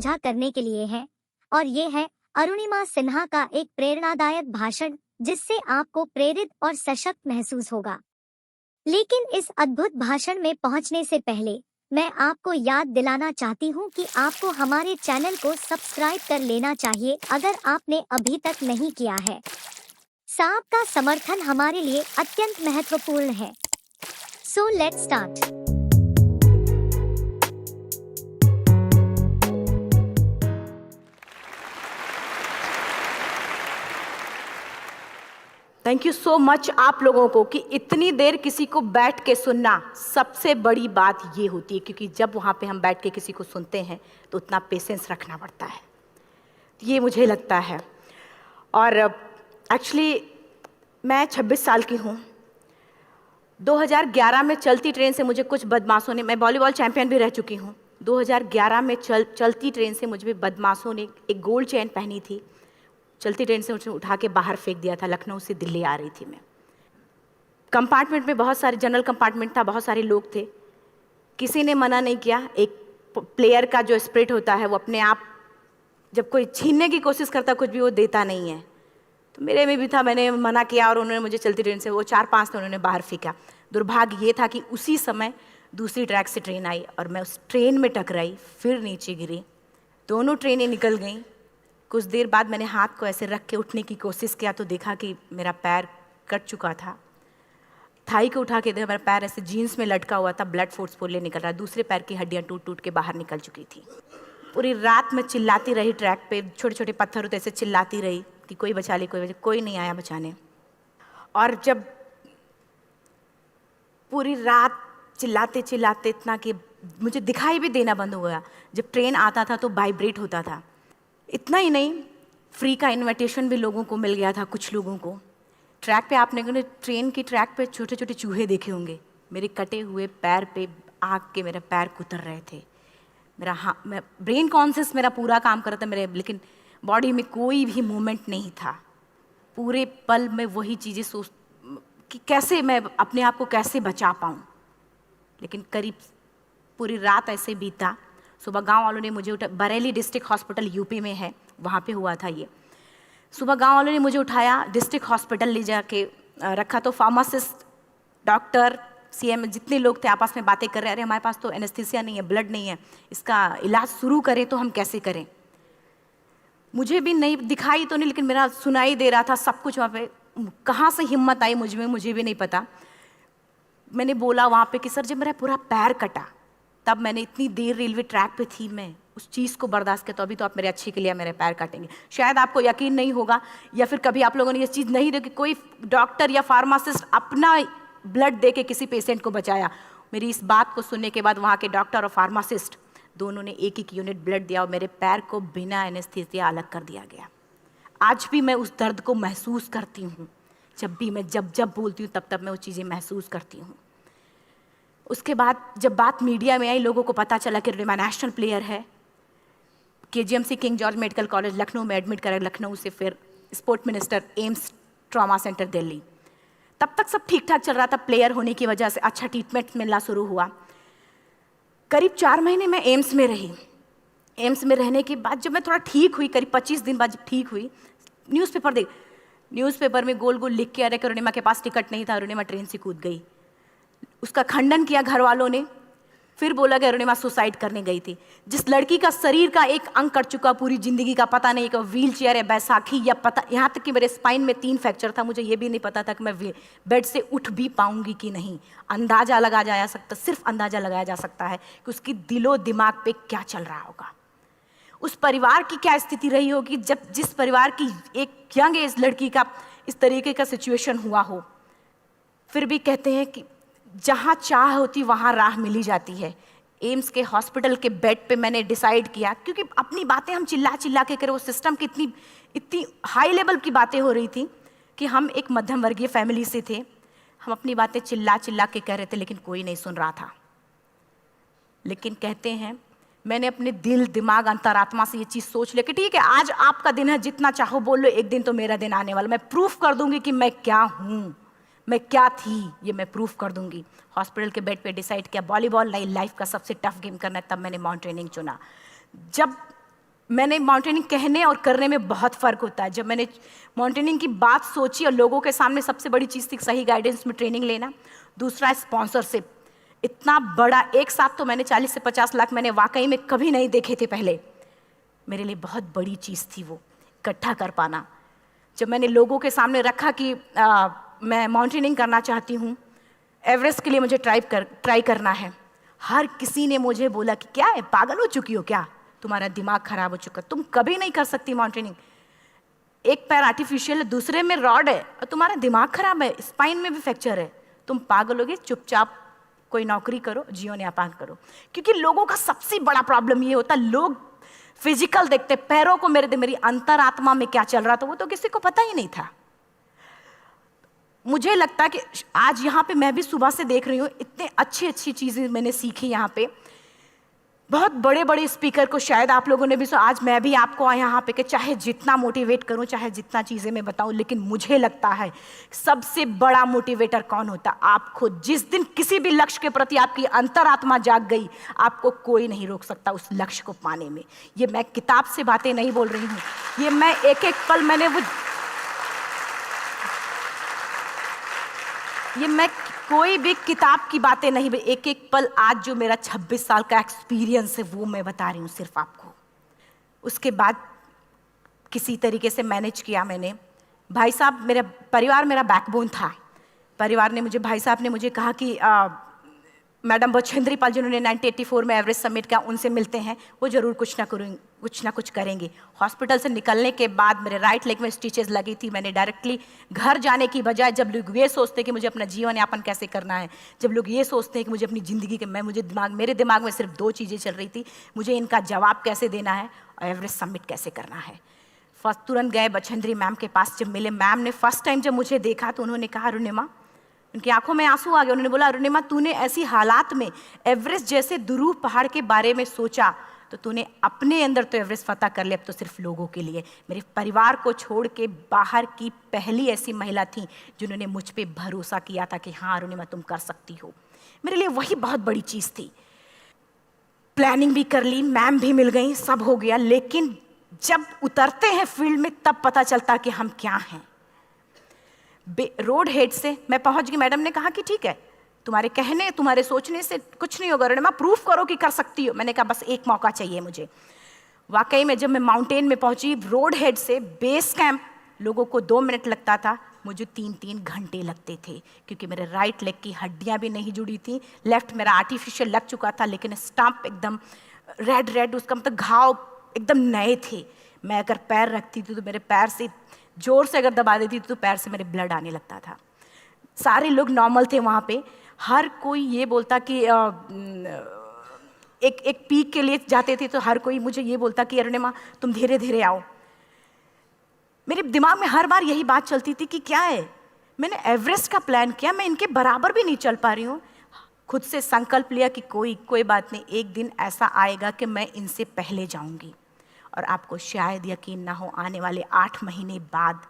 साझा करने के लिए है, और ये है अरुणिमा सिन्हा का एक प्रेरणादायक भाषण जिससे आपको प्रेरित और सशक्त महसूस होगा। लेकिन इस अद्भुत भाषण में पहुंचने से पहले मैं आपको याद दिलाना चाहती हूं कि आपको हमारे चैनल को सब्सक्राइब कर लेना चाहिए अगर आपने अभी तक नहीं किया है। आपका समर्थन हमारे लिए अत्यंत महत्वपूर्ण है। So let's start. Thank you so much आप लोगों को कि इतनी देर किसी को बैठ के सुनना सबसे बड़ी बात ये होती है, क्योंकि जब वहाँ पे हम बैठ के किसी को सुनते हैं तो उतना पेशेंस रखना पड़ता है, ये मुझे लगता है। और एक्चुअली मैं 26 साल की हूँ। 2011 में चलती ट्रेन से मुझे कुछ बदमाशों ने, मैं वॉलीबॉल चैंपियन भी रह चुकी हूँ, 2011 में चलती ट्रेन से मुझे बदमाशों ने एक गोल्ड चेन पहनी थी, चलती ट्रेन से मुझे उठा के बाहर फेंक दिया था। लखनऊ से दिल्ली आ रही थी मैं। कंपार्टमेंट में बहुत सारे, जनरल कंपार्टमेंट था, बहुत सारे लोग थे, किसी ने मना नहीं किया। एक प्लेयर का जो स्पिरिट होता है वो अपने आप, जब कोई छीनने की कोशिश करता कुछ भी, वो देता नहीं है, तो मेरे में भी था। मैंने मना किया और उन्होंने मुझे चलती ट्रेन से, वो 4-5 थे, उन्होंने बाहर फेंका। दुर्भाग्य ये था कि उसी समय दूसरी ट्रैक से ट्रेन आई और मैं उस ट्रेन में टकराई, फिर नीचे गिरी, दोनों ट्रेनें निकल गईं। कुछ देर बाद मैंने हाथ को ऐसे रख के उठने की कोशिश किया तो देखा कि मेरा पैर कट चुका था। थाई को उठा के देखा, मेरा पैर ऐसे जीन्स में लटका हुआ था, ब्लड फोर्सफुली निकल रहा, दूसरे पैर की हड्डियाँ टूट टूट के बाहर निकल चुकी थी। पूरी रात मैं चिल्लाती रही ट्रैक पे, छोटे छोटे पत्थर होते ऐसे चिल्लाती रही कि कोई बचा ले, कोई नहीं आया बचाने। और जब पूरी रात चिल्लाते चिल्लाते इतना कि मुझे दिखाई भी देना बंद हो गया, जब ट्रेन आता था तो वाइब्रेट होता था। इतना ही नहीं, फ्री का इनविटेशन भी लोगों को मिल गया था, कुछ लोगों को। ट्रैक पे आपने ट्रेन की ट्रैक पे छोटे छोटे चूहे देखे होंगे, मेरे कटे हुए पैर पे आग के मेरे पैर कुतर रहे थे। मैं ब्रेन कॉन्शियस मेरा पूरा काम कर रहा था मेरे, लेकिन बॉडी में कोई भी मूवमेंट नहीं था। पूरे पल में वही चीज़ें सोच कि कैसे मैं अपने आप को कैसे बचा पाऊँ। लेकिन करीब पूरी रात ऐसे बीता। सुबह गांव वालों ने मुझे बरेली डिस्ट्रिक्ट हॉस्पिटल यूपी में है, वहाँ पे हुआ था ये। सुबह गांव वालों ने मुझे उठाया, डिस्ट्रिक्ट हॉस्पिटल ले जाके रखा, तो फार्मासिस्ट, डॉक्टर, सीएम, जितने लोग थे आपस में बातें कर रहे, अरे हमारे पास तो एनेस्थीसिया नहीं है, ब्लड नहीं है, इसका इलाज शुरू करें तो हम कैसे करें। मुझे भी नहीं दिखाई तो नहीं, लेकिन मेरा सुनाई दे रहा था सब कुछ वहाँ पे। कहाँ से हिम्मत आई मुझ में, मुझे भी नहीं पता। मैंने बोला वहाँ पे कि सर जब मेरा पूरा पैर कटा, तब मैंने इतनी देर रेलवे ट्रैक पे थी, मैं उस चीज़ को बर्दाश्त किया, तो अभी तो आप मेरे अच्छे के लिए मेरे पैर काटेंगे। शायद आपको यकीन नहीं होगा, या फिर कभी आप लोगों ने ये चीज़ नहीं देखी, कोई डॉक्टर या फार्मासिस्ट अपना ब्लड दे के किसी पेशेंट को बचाया। मेरी इस बात को सुनने के बाद वहाँ के डॉक्टर और फार्मासिस्ट दोनों ने एक एक यूनिट ब्लड दिया और मेरे पैर को बिना एनेस्थीसिया अलग कर दिया गया। आज भी मैं उस दर्द को महसूस करती हूँ, जब भी मैं जब बोलती हूँ तब मैं वो चीज़ें महसूस करती हूँ। उसके बाद जब बात मीडिया में आई, लोगों को पता चला कि अरुणिमा नेशनल प्लेयर है, KGMC king George medical college Lucknow में एडमिट करा, लखनऊ से फिर sport minister, AIIMS trauma centre Delhi. तब तक सब ठीक ठाक चल रहा था, प्लेयर होने की वजह से अच्छा ट्रीटमेंट मिलना शुरू हुआ। करीब 4 महीने मैं एम्स में रही। एम्स में रहने के बाद जब मैं थोड़ा ठीक हुई, करीब 25 दिन बाद जब ठीक हुई, न्यूज़पेपर में गोल गोल लिख के आ रहे कि अरुणिमा के पास टिकट नहीं था, अरुणिमा ट्रेन से कूद गई। उसका खंडन किया घर वालों ने, फिर बोला कि अरुणिमा सुसाइड करने गई थी। जिस लड़की का शरीर का एक अंग कट चुका, पूरी जिंदगी का पता नहीं कि व्हील चेयर है, बैसाखी, या पता, यहाँ तक कि मेरे स्पाइन में 3 फ्रैक्चर था, मुझे ये भी नहीं पता था कि मैं बेड से उठ भी पाऊंगी कि नहीं। अंदाजा लगाया जा सकता, सिर्फ अंदाजा लगाया जा सकता है कि उसकी दिलो दिमाग पे क्या चल रहा होगा, उस परिवार की क्या स्थिति रही होगी, जब जिस परिवार की एक यंग एज लड़की का इस तरीके का सिचुएशन हुआ हो। फिर भी कहते हैं कि जहाँ चाह होती वहाँ राह मिली जाती है। एम्स के हॉस्पिटल के बेड पे मैंने डिसाइड किया, क्योंकि अपनी बातें हम चिल्ला चिल्ला के करें, वो सिस्टम की इतनी हाई लेवल की बातें हो रही थी कि हम एक मध्यम वर्गीय फैमिली से थे, हम अपनी बातें चिल्ला चिल्ला के कह रहे थे, लेकिन कोई नहीं सुन रहा था। लेकिन कहते हैं मैंने अपने दिल, दिमाग, अंतरात्मा से ये चीज़ सोच लिया कि ठीक है, आज आपका दिन है, जितना चाहो बोल लो, एक दिन तो मेरा दिन आने वाला, मैं प्रूफ कर दूंगी कि मैं क्या हूँ, मैं क्या थी, ये मैं प्रूफ कर दूंगी। हॉस्पिटल के बेड पे डिसाइड किया वॉलीबॉल लाइफ का सबसे टफ गेम करना है, तब मैंने माउंट ट्रेनिंग चुना। जब मैंने माउंटेनिंग कहने और करने में बहुत फ़र्क होता है। जब मैंने माउंटेनिंग की बात सोची और लोगों के सामने, सबसे बड़ी चीज़ थी सही गाइडेंस में ट्रेनिंग लेना, दूसरा स्पॉन्सरशिप। इतना बड़ा एक साथ तो मैंने 40 से 50 लाख मैंने वाकई में कभी नहीं देखे थे पहले। मेरे लिए बहुत बड़ी चीज़ थी वो इकट्ठा कर पाना। जब मैंने लोगों के सामने रखा कि मैं माउंटेनिंग करना चाहती हूँ, एवरेस्ट के लिए मुझे ट्राई करना है, हर किसी ने मुझे बोला कि क्या है, पागल हो चुकी हो क्या, तुम्हारा दिमाग खराब हो चुका, तुम कभी नहीं कर सकती माउंटेनिंग। एक पैर आर्टिफिशियल है, दूसरे में रॉड है, और तुम्हारा दिमाग खराब है, स्पाइन में भी फ्रैक्चर है, तुम पागल होगे, चुपचाप कोई नौकरी करो, जीवन यापन करो। क्योंकि लोगों का सबसे बड़ा प्रॉब्लम ये होता, लोग फिजिकल देखते, पैरों को मेरी अंतरात्मा में क्या चल रहा था वो तो किसी को पता ही नहीं था। मुझे लगता है कि आज यहाँ पे मैं भी सुबह से देख रही हूँ, इतने अच्छी चीज़ें मैंने सीखी यहाँ पे। बहुत बड़े बड़े स्पीकर को शायद आप लोगों ने भी सुना, आज मैं भी आपको यहाँ पे कि चाहे जितना मोटिवेट करूँ, चाहे जितना चीज़ें मैं बताऊँ, लेकिन मुझे लगता है सबसे बड़ा मोटिवेटर कौन होता, आप खुद। जिस दिन किसी भी लक्ष्य के प्रति आपकी अंतरात्मा जाग गई, आपको कोई नहीं रोक सकता उस लक्ष्य को पाने में। ये मैं किताब से बातें नहीं बोल रही हूँ, ये मैं एक एक पल मैंने मैं कोई भी किताब की बातें नहीं, एक एक पल आज जो मेरा 26 साल का एक्सपीरियंस है वो मैं बता रही हूँ सिर्फ आपको। उसके बाद किसी तरीके से मैनेज किया मैंने। भाई साहब, मेरा परिवार मेरा बैकबोन था। परिवार ने मुझे, भाई साहब ने मुझे कहा कि मैडम बछेंद्री पाल जिन्होंने 1984 में एवरेस्ट समिट किया, उनसे मिलते हैं, वो ज़रूर कुछ ना कुछ करेंगे। हॉस्पिटल से निकलने के बाद मेरे राइट लेग में स्टिचेस लगी थी। मैंने डायरेक्टली घर जाने की बजाय, जब लोग ये सोचते हैं कि मुझे अपना जीवन यापन कैसे करना है, जब लोग ये सोचते हैं कि मुझे अपनी ज़िंदगी के, मेरे दिमाग में सिर्फ 2 चीज़ें चल रही थी, मुझे इनका जवाब कैसे देना है और एवरेस्ट समिट कैसे करना है। फर्स्ट तुरंत गए बछेंद्री मैम के पास। जब मिले, मैम ने फर्स्ट टाइम जब मुझे देखा तो उन्होंने कहा, अरुणिमा, उनकी आंखों में आंसू आ गए। उन्होंने बोला, अरुणिमा, तूने ऐसी हालात में एवरेस्ट जैसे दुरूह पहाड़ के बारे में सोचा तो तूने अपने अंदर तो एवरेस्ट फतह कर लिया, अब तो सिर्फ लोगों के लिए। मेरे परिवार को छोड़ के बाहर की पहली ऐसी महिला थी जिन्होंने मुझ पे भरोसा किया था कि हाँ अरुणिमा, तुम कर सकती हो। मेरे लिए वही बहुत बड़ी चीज़ थी। प्लानिंग भी कर ली, मैम भी मिल गई, सब हो गया। लेकिन जब उतरते हैं फील्ड में तब पता चलता कि हम क्या हैं। रोड हेड से मैं पहुंच गई। मैडम ने कहा कि ठीक है, तुम्हारे कहने, तुम्हारे सोचने से कुछ नहीं होगा, अरुणिमा प्रूफ करो कि कर सकती हो। मैंने कहा बस एक मौका चाहिए मुझे। वाकई में जब मैं माउंटेन में पहुंची, रोड हेड से बेस कैंप लोगों को 2 मिनट लगता था, मुझे 3-3 घंटे लगते थे, क्योंकि मेरे राइट लेग की हड्डियां भी नहीं जुड़ी थी। लेफ्ट मेरा आर्टिफिशियल लग चुका था, लेकिन स्टंप एकदम रेड, उसका मतलब घाव एकदम नए थे। मैं अगर पैर रखती थी तो मेरे पैर से जोर से अगर दबा देती थी तो पैर से मेरे ब्लड आने लगता था। सारे लोग नॉर्मल थे वहाँ पे। हर कोई ये बोलता कि एक पीक के लिए जाते थे तो हर कोई मुझे ये बोलता कि अरुणिमा तुम धीरे धीरे आओ। मेरे दिमाग में हर बार यही बात चलती थी कि क्या है, मैंने एवरेस्ट का प्लान किया, मैं इनके बराबर भी नहीं चल पा रही हूँ। खुद से संकल्प लिया कि कोई बात नहीं, एक दिन ऐसा आएगा कि मैं इनसे पहले जाऊँगी। और आपको शायद यकीन ना हो, आने वाले 8 महीने बाद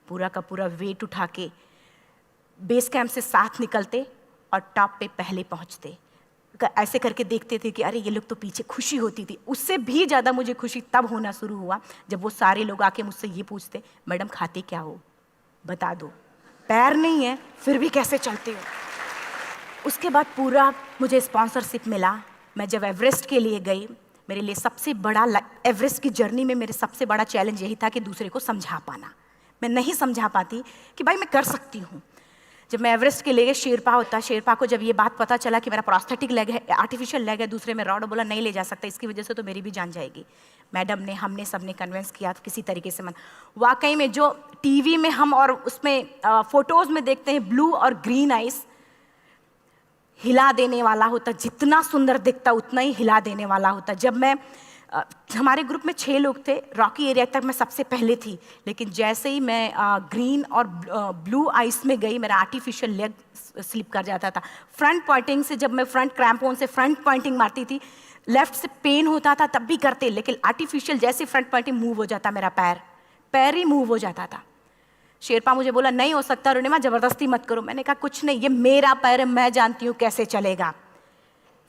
पूरा का पूरा वेट उठा के बेस कैंप से साथ निकलते और टॉप पे पहले पहुंचते। ऐसे करके देखते थे कि अरे ये लोग तो पीछे। खुशी होती थी। उससे भी ज़्यादा मुझे खुशी तब होना शुरू हुआ जब वो सारे लोग आके मुझसे ये पूछते, मैडम खाते क्या हो, बता दो, पैर नहीं है फिर भी कैसे चलते हो। उसके बाद पूरा मुझे स्पॉन्सरशिप मिला। मैं जब एवरेस्ट के लिए गई, मेरे लिए सबसे बड़ा, एवरेस्ट की जर्नी में मेरे सबसे बड़ा चैलेंज यही था कि दूसरे को समझा पाना। मैं नहीं समझा पाती कि भाई मैं कर सकती हूँ। जब मैं एवरेस्ट के लिए, शेरपा होता, शेरपा को जब ये बात पता चला कि मेरा प्रोस्थेटिक लेग है, आर्टिफिशियल लेग है, दूसरे में रॉड, बोला नहीं ले जा सकता, इसकी वजह से तो मेरी भी जान जाएगी। मैडम ने, हमने सबने कन्विंस किया किसी तरीके से। मन वाकई में जो टीवी में हम और उसमें फोटोज़ में देखते हैं, ब्लू और ग्रीन आइस, हिला देने वाला होता। जितना सुंदर दिखता उतना ही हिला देने वाला होता। जब मैं, हमारे ग्रुप में 6 लोग थे, रॉकी एरिया तक मैं सबसे पहले थी, लेकिन जैसे ही मैं ग्रीन और ब्लू आइस में गई, मेरा आर्टिफिशियल लेग स्लिप कर जाता था। फ्रंट पॉइंटिंग से, जब मैं फ्रंट क्रैम्पोन से फ्रंट पॉइंटिंग मारती थी, लेफ्ट से पेन होता था तब भी करते, लेकिन आर्टिफिशियल जैसे फ्रंट पॉइंटिंग मूव हो जाता, मेरा पैर ही मूव हो जाता था। शेरपा मुझे बोला नहीं हो सकता अरुणिमा, ज़बरदस्ती मत करो। मैंने कहा कुछ नहीं, ये मेरा पैर है, मैं जानती हूँ कैसे चलेगा।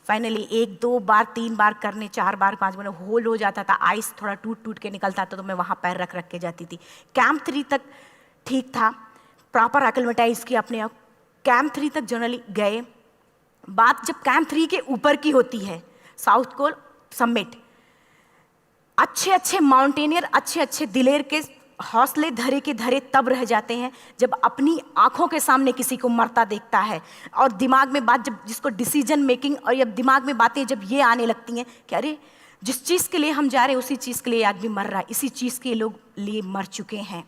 फाइनली 1 2 बार 3 बार करने 4 बार 5 बार होल हो जाता था, आइस थोड़ा टूट टूट के निकलता था, तो मैं वहाँ पैर रख रख के जाती थी। कैंप 3 तक ठीक था, प्रॉपर एक्लिमेटाइज किया अपने आप। कैंप 3 तक जनरली गए। बात जब कैंप 3 के ऊपर की होती है, साउथ कोल समिट, अच्छे अच्छे माउंटेनियर, अच्छे अच्छे दिलेर के हौसले धरे के धरे तब रह जाते हैं जब अपनी आंखों के सामने किसी को मरता देखता है, और दिमाग में बात, जब जिसको डिसीजन मेकिंग, और जब दिमाग में बातें जब ये आने लगती हैं कि अरे जिस चीज़ के लिए हम जा रहे हैं उसी चीज़ के लिए आदमी मर रहा है, इसी चीज़ के लोग लिए मर चुके हैं।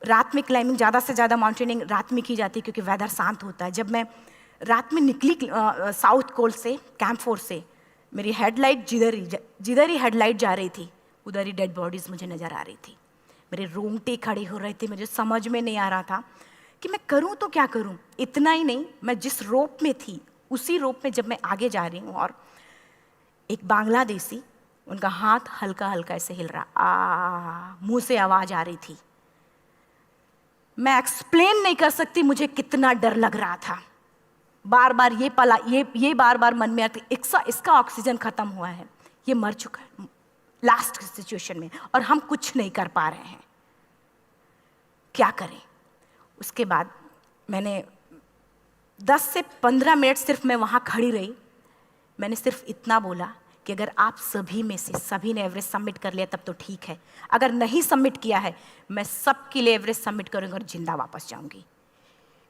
रात में क्लाइंबिंग, ज़्यादा से ज़्यादा माउंटेनिंग रात में की जाती है क्योंकि वेदर शांत होता है। जब मैं रात में निकली साउथ कोल से, कैंप 4 से, मेरी हेडलाइट जिधर ही हेडलाइट जा रही थी उधर ही डेड बॉडीज़ मुझे नज़र आ रही थी। मेरे रोंगटे खड़े हो रहे थे, मुझे समझ में नहीं आ रहा था कि मैं करूं तो क्या करूं। इतना ही नहीं, मैं जिस रोप में थी उसी रोप में जब मैं आगे जा रही हूं और एक बांग्लादेशी, उनका हाथ हल्का हल्का ऐसे हिल रहा, मुंह से आवाज़ आ रही थी। मैं एक्सप्लेन नहीं कर सकती मुझे कितना डर लग रहा था। बार बार ये बार बार मन में आती, इसका ऑक्सीजन खत्म हुआ है, ये मर चुका है लास्ट सिचुएशन में, और हम कुछ नहीं कर पा रहे हैं, क्या करें। उसके बाद मैंने 10 से 15 मिनट सिर्फ मैं वहाँ खड़ी रही। मैंने सिर्फ इतना बोला कि अगर आप सभी में से सभी ने एवरेस्ट सबमिट कर लिया तब तो ठीक है, अगर नहीं सबमिट किया है मैं सबके लिए एवरेस्ट सबमिट करूँगी और जिंदा वापस जाऊँगी।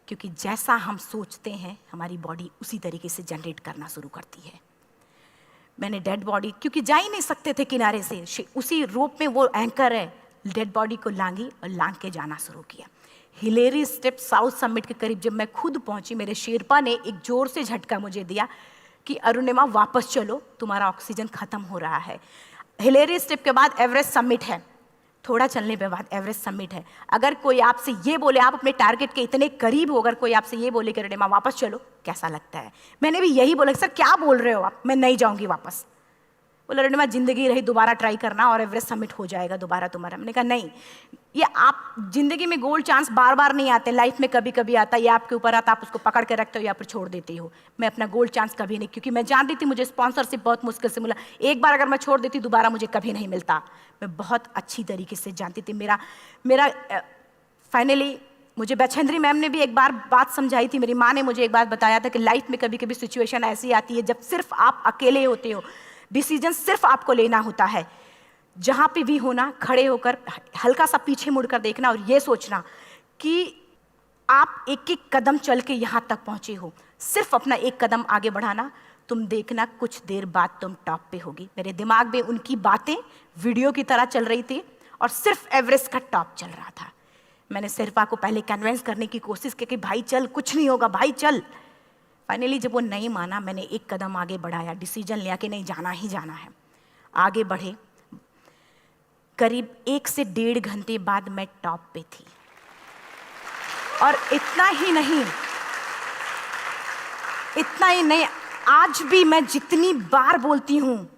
क्योंकि जैसा हम सोचते हैं हमारी बॉडी उसी तरीके से जनरेट करना शुरू करती है। मैंने डेड बॉडी, क्योंकि जा ही नहीं सकते थे किनारे से, उसी रोप में वो एंकर है, डेड बॉडी को लांगी और लांग के जाना शुरू किया। हिलेरी स्टेप साउथ समिट के करीब जब मैं खुद पहुंची, मेरे शेरपा ने एक जोर से झटका मुझे दिया कि अरुणिमा वापस चलो, तुम्हारा ऑक्सीजन खत्म हो रहा है। हिलेरी स्टेप के बाद एवरेस्ट समिट है, थोड़ा चलने के बाद एवरेस्ट समिट है। अगर कोई आपसे ये बोले, आप अपने टारगेट के इतने करीब हो, अगर कोई आपसे ये बोले कि अरुणिमा वापस चलो, कैसा लगता है? मैंने भी यही बोला, सर क्या बोल रहे हो आप, मैं नहीं जाऊंगी वापस। बोला अरुणिमा जिंदगी रही, दोबारा ट्राई करना और एवरेस्ट समिट हो जाएगा दोबारा तुम्हारा। मैंने कहा नहीं, ये आप जिंदगी में गोल्ड चांस बार बार नहीं आते, लाइफ में कभी कभी आता है, ये आपके ऊपर आता, आप उसको पकड़ के रखते हो या फिर छोड़ देते हो। मैं अपना गोल्ड चांस कभी नहीं, क्योंकि मैं जान रही थी मुझे स्पॉन्सरशिप बहुत मुश्किल से मिला, एक बार अगर मैं छोड़ देती दोबारा मुझे कभी नहीं मिलता। मैं बहुत अच्छी तरीके से जानती थी। मेरा फाइनली मुझे बछेंद्री मैम ने भी एक बार बात समझाई थी, मेरी माँ ने मुझे एक बात बताया था कि लाइफ में कभी कभी सिचुएशन ऐसी आती है जब सिर्फ आप अकेले होते हो, डिसीजन सिर्फ आपको लेना होता है। जहाँ पे भी होना, खड़े होकर हल्का सा पीछे मुड़कर देखना और ये सोचना कि आप एक एक कदम चल के यहाँ तक पहुँचे हो, सिर्फ अपना एक कदम आगे बढ़ाना, तुम देखना कुछ देर बाद तुम टॉप पे होगी। मेरे दिमाग में उनकी बातें वीडियो की तरह चल रही थी और सिर्फ एवरेस्ट का टॉप चल रहा था। मैंने शेरपा को पहले कन्विंस करने की कोशिश की कि भाई चल, कुछ नहीं होगा भाई चल। फाइनली जब वो नहीं माना, मैंने एक कदम आगे बढ़ाया, डिसीजन लिया कि नहीं जाना ही जाना है। आगे बढ़े, करीब 1 से 1.5 घंटे बाद मैं टॉप पे थी। और इतना ही नहीं, आज भी मैं जितनी बार बोलती हूँ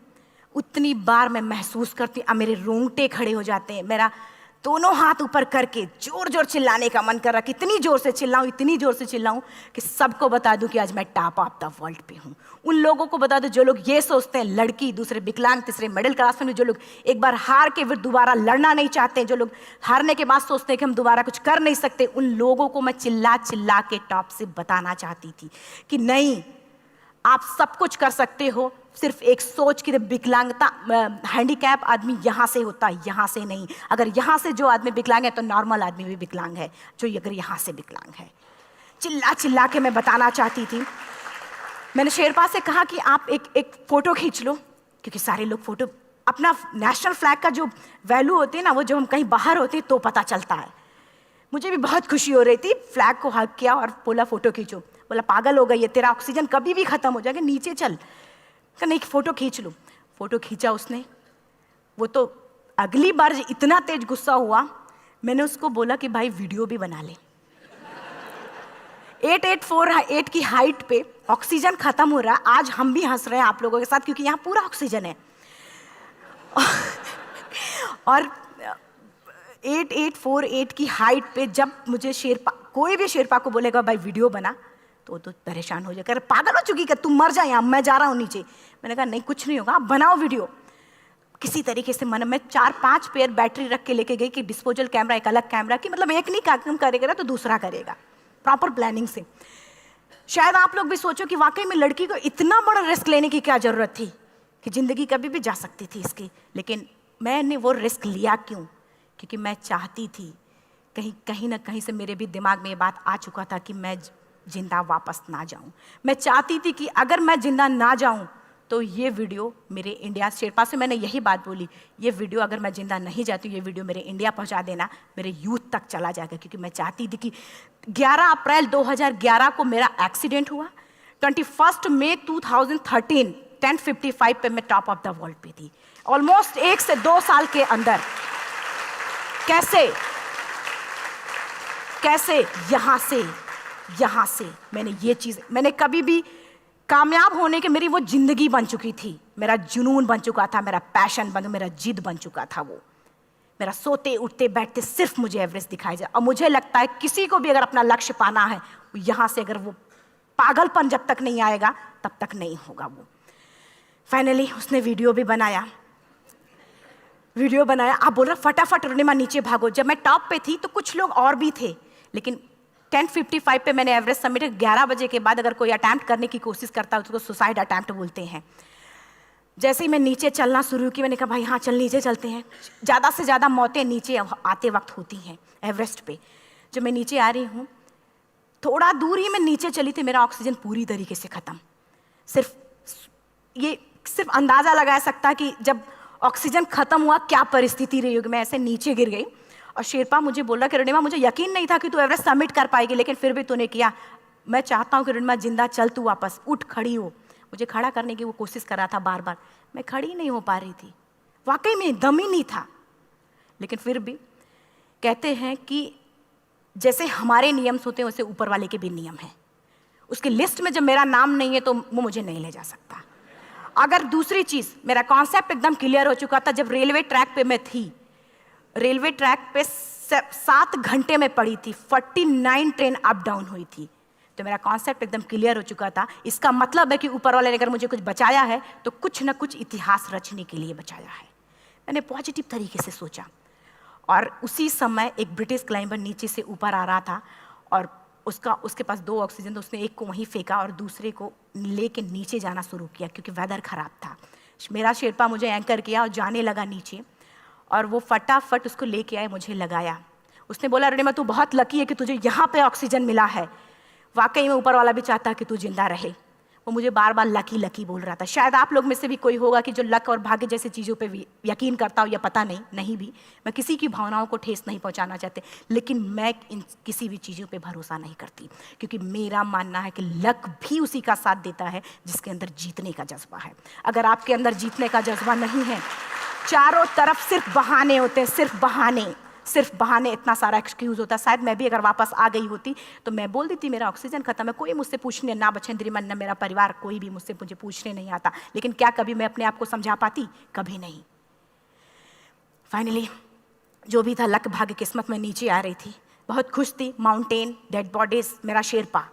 उतनी बार मैं महसूस करती हूँ, मेरे रोंगटे खड़े हो जाते हैं, मेरा दोनों हाथ ऊपर करके जोर जोर चिल्लाने का मन कर रहा, इतनी जोर से चिल्लाऊं कि सबको बता दूं कि आज मैं टॉप ऑफ द वर्ल्ड पे हूं। उन लोगों को बता दूं जो लोग ये सोचते हैं, लड़की, दूसरे विकलांग, तीसरे मिडिल क्लास में, जो लोग एक बार हार के फिर दोबारा लड़ना नहीं चाहते, जो लोग हारने के बाद सोचते हैं कि हम दोबारा कुछ कर नहीं सकते, उन लोगों को मैं चिल्ला चिल्ला के टॉप से बताना चाहती थी कि नहीं, आप सब कुछ कर सकते हो, सिर्फ एक सोच की विकलांगता, हैंडीकैप आदमी यहाँ से होता है, यहाँ से नहीं। अगर यहाँ से जो आदमी विकलांग है तो नॉर्मल आदमी भी विकलांग है, जो अगर यहाँ से विकलांग है। चिल्ला चिल्ला के मैं बताना चाहती थी। मैंने शेरपा से कहा कि आप एक फोटो खींच लो, क्योंकि सारे लोग फोटो, अपना नेशनल फ्लैग का जो वैल्यू होती है ना, वो जब हम कहीं बाहर होते हैं तो पता चलता है। मुझे भी बहुत खुशी हो रही थी, फ्लैग को हग किया और बोला फोटो खींचो। बोला पागल हो गई है, तेरा ऑक्सीजन कभी भी खत्म हो जाएगा, नीचे चल। नहीं, फोटो खींच लो। फोटो खींचा उसने। वो तो अगली बार इतना तेज गुस्सा हुआ, मैंने उसको बोला कि भाई वीडियो भी बना ले। 8848 की हाइट पे ऑक्सीजन खत्म हो रहा है, आज हम भी हंस रहे हैं आप लोगों के साथ क्योंकि यहाँ पूरा ऑक्सीजन है। और 8848 की हाइट पे जब मुझे शेरपा, कोई भी शेरपा को बोलेगा भाई वीडियो बना, तो वो तो परेशान हो जाएगा, पागल हो चुकी क्या, तुम मर जाए यहाँ, मैं जा रहा हूँ नीचे। मैंने कहा नहीं कुछ नहीं होगा, आप बनाओ वीडियो। किसी तरीके से मन में 4-5 पेयर बैटरी रख के लेके गई कि डिस्पोजल कैमरा, एक अलग कैमरा, कि मतलब एक नहीं काम करेगा तो दूसरा करेगा, प्रॉपर प्लानिंग से। शायद आप लोग भी सोचो कि वाकई में लड़की को इतना बड़ा रिस्क लेने की क्या जरूरत थी कि जिंदगी कभी भी जा सकती थी इसकी। लेकिन मैंने वो रिस्क लिया क्यों? क्योंकि मैं चाहती थी, कहीं ना कहीं से मेरे भी दिमाग में ये बात आ चुका था कि मैं जिंदा वापस ना जाऊं। मैं चाहती थी कि अगर मैं जिंदा ना जाऊं तो ये वीडियो मेरे इंडिया, शेरपा से मैंने यही बात बोली, ये वीडियो अगर मैं जिंदा नहीं जाती, ये वीडियो मेरे इंडिया पहुंचा देना, मेरे यूथ तक चला जाएगा। क्योंकि मैं चाहती थी कि 11 अप्रैल 2011 को मेरा एक्सीडेंट हुआ, 21 मई 2013 10:55 पे मैं टॉप ऑफ द वर्ल्ड पे थी। ऑलमोस्ट 1 से 2 साल के अंदर कैसे यहां से मैंने ये चीज, मैंने कभी भी कामयाब होने के, मेरी वो जिंदगी बन चुकी थी, मेरा जुनून बन चुका था, मेरा पैशन मेरा जिद बन चुका था। वो मेरा सोते उठते बैठते सिर्फ मुझे एवरेस्ट दिखाई जाए। और मुझे लगता है किसी को भी अगर अपना लक्ष्य पाना है, यहां से अगर वो पागलपन जब तक नहीं आएगा तब तक नहीं होगा। वो फाइनली उसने वीडियो बनाया। आप बोल रहे फटाफट अरुणिमा नीचे भागो। जब मैं टॉप पे थी तो कुछ लोग और भी थे, लेकिन 10:55 पे मैंने एवरेस्ट समिट, 11 बजे के बाद अगर कोई अटैम्प्ट करने की कोशिश करता है उसको सुसाइड अटैम्प्ट बोलते हैं। जैसे ही मैं नीचे चलना शुरू की, मैंने कहा भाई हाँ चल नीचे चलते हैं। ज़्यादा से ज़्यादा मौतें नीचे आते वक्त होती हैं एवरेस्ट पे। जब मैं नीचे आ रही हूँ, थोड़ा दूर ही मैं नीचे चली थी, मेरा ऑक्सीजन पूरी तरीके से ख़त्म। सिर्फ अंदाज़ा लगाया सकता कि जब ऑक्सीजन ख़त्म हुआ क्या परिस्थिति रही होगी। मैं ऐसे नीचे गिर गई और शेरपा मुझे बोल रहा कि अरुणिमा मुझे यकीन नहीं था कि तू एवरेस्ट सबमिट कर पाएगी, लेकिन फिर भी तूने किया। मैं चाहता हूँ कि अरुणिमा जिंदा चल, तू वापस उठ, खड़ी हो। मुझे खड़ा करने की वो कोशिश कर रहा था बार बार, मैं खड़ी नहीं हो पा रही थी, वाकई में दम ही नहीं था। लेकिन फिर भी कहते हैं कि जैसे हमारे नियम होते हैं वैसे ऊपर वाले के भी नियम हैं। उसकी लिस्ट में जब मेरा नाम नहीं है तो वो मुझे नहीं ले जा सकता। अगर दूसरी चीज़, मेरा कॉन्सेप्ट एकदम क्लियर हो चुका था। जब रेलवे ट्रैक पे मैं थी, रेलवे ट्रैक पे 7 घंटे में पड़ी थी, 49 ट्रेन अप डाउन हुई थी, तो मेरा कॉन्सेप्ट एकदम क्लियर हो चुका था। इसका मतलब है कि ऊपर वाले ने अगर मुझे कुछ बचाया है तो कुछ ना कुछ इतिहास रचने के लिए बचाया है। मैंने पॉजिटिव तरीके से सोचा। और उसी समय एक ब्रिटिश क्लाइंबर नीचे से ऊपर आ रहा था और उसके पास 2 ऑक्सीजन, तो उसने एक को वहीं फेंका और दूसरे को लेके नीचे जाना शुरू किया क्योंकि वेदर ख़राब था। मेरा शेरपा मुझे एंकर किया और जाने लगा नीचे, और वो फटाफट उसको लेके आए, मुझे लगाया। उसने बोला अरुणिमा तू बहुत लकी है कि तुझे यहाँ पे ऑक्सीजन मिला है। वाकई में ऊपर वाला भी चाहता है कि तू जिंदा रहे। वो मुझे बार बार लकी लकी बोल रहा था। शायद आप लोग में से भी कोई होगा कि जो लक और भाग्य जैसी चीज़ों पे यकीन करता हो, या पता नहीं भी। मैं किसी की भावनाओं को ठेस नहीं पहुंचाना चाहती, लेकिन मैं इन किसी भी चीज़ों पे भरोसा नहीं करती, क्योंकि मेरा मानना है कि लक भी उसी का साथ देता है जिसके अंदर जीतने का जज्बा है। अगर आपके अंदर जीतने का जज्बा नहीं है, चारों तरफ सिर्फ बहाने होते हैं, सिर्फ बहाने, इतना सारा एक्सक्यूज होता है। शायद मैं भी अगर वापस आ गई होती तो मैं बोल देती मेरा ऑक्सीजन खत्म है, कोई मुझसे पूछने ना, बछेंद्री मन, मेरा परिवार, कोई भी मुझे पूछने नहीं आता। लेकिन क्या कभी मैं अपने आप को समझा पाती? कभी नहीं। फाइनली जो भी था, लक भाग्य किस्मत में नीचे आ रही थी, बहुत खुश थी। माउंटेन, डेड बॉडीज, मेरा शेरपा,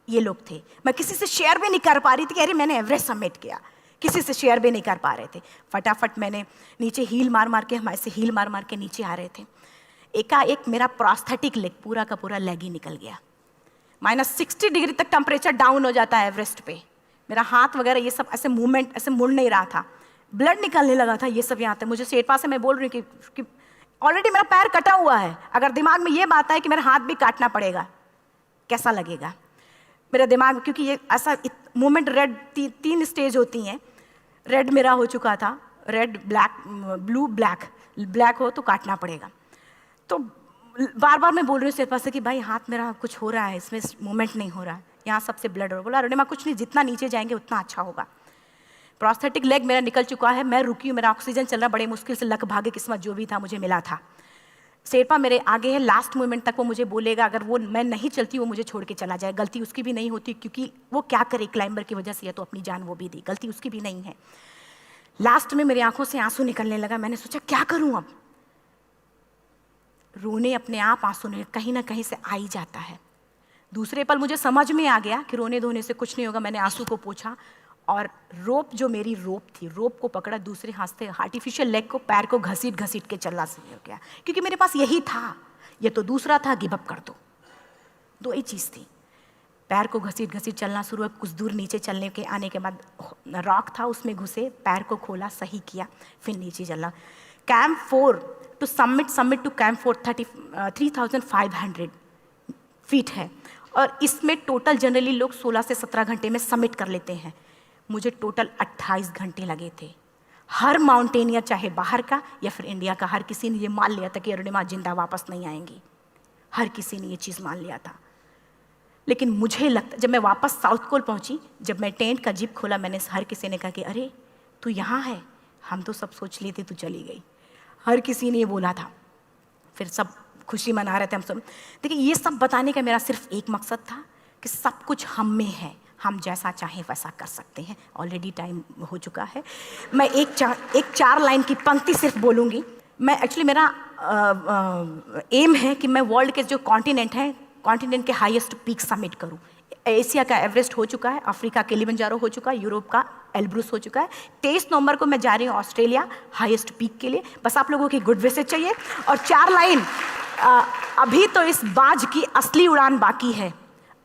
ये लोग थे। मैं किसी से शेयर भी नहीं कर पा रही थी कि अरे मैंने एवरेस्ट सबमिट किया, किसी से शेयर भी नहीं कर पा रहे थे। फटाफट मैंने नीचे हील मार के, हमारे से हील मार के नीचे आ रहे थे। एकाएक मेरा प्रोस्थेटिक लेग, पूरा का पूरा लेग ही निकल गया। -60 डिग्री तक टेम्परेचर डाउन हो जाता है एवरेस्ट पे। मेरा हाथ वगैरह ये सब ऐसे मूवमेंट, ऐसे मुड़ नहीं रहा था, ब्लड निकलने लगा था, ये सब यहाँ था। मुझे शेरपा से मैं बोल रही हूँ कि ऑलरेडी मेरा पैर कटा हुआ है, अगर दिमाग में ये बात है कि मेरा हाथ भी काटना पड़ेगा, कैसा लगेगा मेरा दिमाग। क्योंकि ये ऐसा मूवमेंट, रेड 3 स्टेज होती हैं। रेड मेरा हो चुका था, रेड, ब्लैक, ब्लू, ब्लैक हो तो काटना पड़ेगा। तो बार बार मैं बोल रही हूँ शेरपा से कि भाई हाथ मेरा कुछ हो रहा है, इसमें मूवमेंट नहीं हो रहा है, यहाँ सबसे ब्लड हो रहा है। बोला अरुणिमा कुछ नहीं, जितना नीचे जाएंगे उतना अच्छा होगा। प्रोस्थेटिक लेग मेरा निकल चुका है, मैं रुकी हूँ, मेरा ऑक्सीजन चल रहा, बड़े मुश्किल से लक भाग्य किस्मत जो भी था मुझे मिला था। शेरपा मेरे आगे है, लास्ट मोमेंट तक वो मुझे बोलेगा, अगर वो मैं नहीं चलती वो मुझे छोड़ के चला जाए। गलती उसकी भी नहीं होती, क्योंकि वो क्या करे, क्लाइंबर की वजह से या तो अपनी जान वो भी दी, गलती उसकी भी नहीं है। लास्ट में मेरी आंखों से आंसू निकलने लगा। मैंने सोचा क्या करूं अब, रोने अपने आप आंसू कहीं ना कहीं से आ ही जाता है। दूसरे पल मुझे समझ में आ गया कि रोने धोने से कुछ नहीं होगा। मैंने आंसू को पोंछा और रोप, जो मेरी रोप थी, रोप को पकड़ा, दूसरे हाथ से आर्टिफिशियल लेग को, पैर को घसीट घसीट के चलना शुरू हो गया, क्योंकि मेरे पास यही था। ये तो दूसरा था, गिव अप कर दो ही चीज़ थी। पैर को घसीट घसीट चलना शुरू हुआ। कुछ दूर नीचे चलने के आने के बाद रॉक था, उसमें घुसे, पैर को खोला, सही किया, फिर नीचे चला। Camp 4 to summit to camp 4 3500 feet है, और इसमें टोटल जनरली लोग 16 से 17 घंटे में समिट कर लेते हैं। मुझे टोटल 28 घंटे लगे थे। हर माउंटेनियर, चाहे बाहर का या फिर इंडिया का, हर किसी ने ये मान लिया था कि अरुणिमा जिंदा वापस नहीं आएंगी। हर किसी ने ये चीज़ मान लिया था। लेकिन मुझे लगता, जब मैं वापस साउथ कोल पहुंची, जब मैं टेंट का जिप खोला, मैंने हर किसी ने कहा कि अरे तू यहाँ है, हम तो सब सोच लिए थे तू चली गई। हर किसी ने ये बोला था। फिर सब खुशी मना रहे थे हम सब। देखिए, ये सब बताने का मेरा सिर्फ एक मकसद था कि सब कुछ हम में है, हम जैसा चाहें वैसा कर सकते हैं। ऑलरेडी टाइम हो चुका है। मैं एक 4 लाइन की पंक्ति सिर्फ बोलूँगी। मैं एक्चुअली, मेरा एम है कि मैं वर्ल्ड के जो कॉन्टिनेंट हैं, कॉन्टिनेंट के हाईएस्ट पीक समिट करूं। एशिया का एवरेस्ट हो चुका है, अफ्रीका के किलिमंजारो हो चुका है, यूरोप का एल्ब्रुस हो चुका है। 23 नवंबर को मैं जा रही हूँ ऑस्ट्रेलिया हाईएस्ट पीक के लिए। बस आप लोगों की गुड विशेस चाहिए। और 4 लाइन, अभी तो इस बाज की असली उड़ान बाकी है,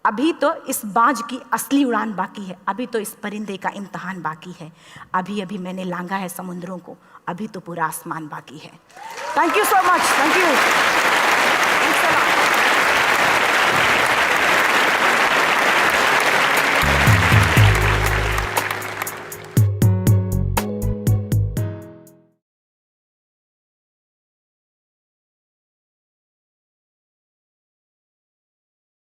अभी तो इस बाज की असली उड़ान बाकी है, अभी तो इस परिंदे का इम्तहान बाकी है, अभी अभी मैंने लांघा है समुद्रों को, अभी तो पूरा आसमान बाकी है। Thank you so much, thank you.